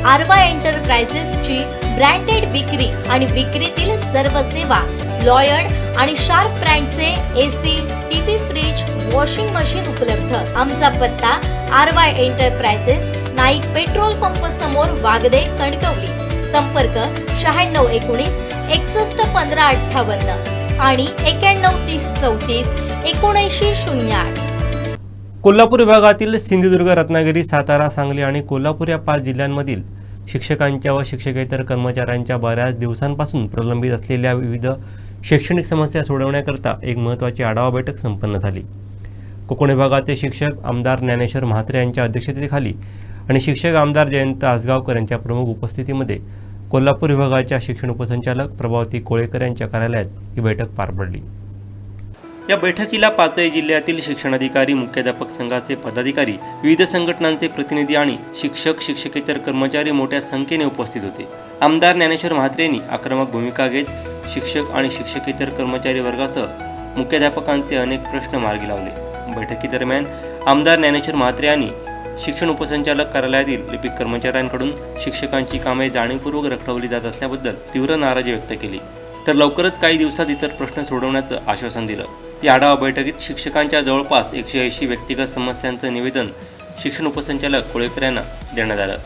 आरवा एंटरप्राइजेसची branded विक्री आणि विक्रीतील सर्व सेवा, लॉयड आणि शार्प ब्रँडचे AC, TV, fridge, washing machine उपलब्ध। आमचा पत्ता Aarva enterprises, Naik petrol pump समोर, वागदे, कणकवली। संपर्क 9619 61 15 58 आणि 91 30 34 79 08। कोल्हापूर विभागातील सिंधुदुर्ग, रत्नागिरी, सातारा, सांगली आणि कोल्हापूर या 5 जिल्ह्यांमधील शिक्षकांच्या व शिक्षकेतर कर्मचाऱ्यांच्या बऱ्याच दिवसांपासून प्रलंबित असलेल्या विविध शैक्षणिक समस्या सोडवण्याकरता एक महत्त्वाची आढावा बैठक संपन्न झाली। कोकण विभागाचे शिक्षक आमदार ज्ञानेश्वर म्हात्रे यांच्या अध्यक्षतेखाली आणि शिक्षक आमदार जयंत आसगावकर यांच्या प्रमुख उपस्थितीमध्ये कोल्हापूर विभागाच्या शिक्षण उपसंचालक प्रभावती कोळेकर यांच्या कार्यालयात ही बैठक पार पडली। या बैठकीला 5 जिल्ह्यातील शिक्षणाधिकारी, मुख्याध्यापक संघाचे पदाधिकारी, विविध संघटनांचे प्रतिनिधी आणि शिक्षक शिक्षकेतर कर्मचारी मोठ्या संख्येने उपस्थित होते। आमदार ज्ञानेश्वर म्हात्रे यांनी आक्रमक भूमिका घेत शिक्षक आणि शिक्षकेतर कर्मचारी वर्गासह मुख्याध्यापकांचे अनेक प्रश्न मार्गी लावले। बैठकीदरम्यान आमदार ज्ञानेश्वर म्हात्रे यांनी शिक्षण उपसंचालक कार्यालयातील लिपिक कर्मचाऱ्यांकडून शिक्षकांची कामे जाणीवपूर्वक रखडवली जात असल्याबद्दल तीव्र नाराजी व्यक्त केली, तर लवकरच काही दिवसात इतर प्रश्न सोडवण्याचं आश्वासन दिलं। या आढावा बैठकीत शिक्षकांच्या जवळपास 180 व्यक्तिगत समस्यांचं निवेदन शिक्षण उपसंचालक कोळेकर यांना देण्यात आलं।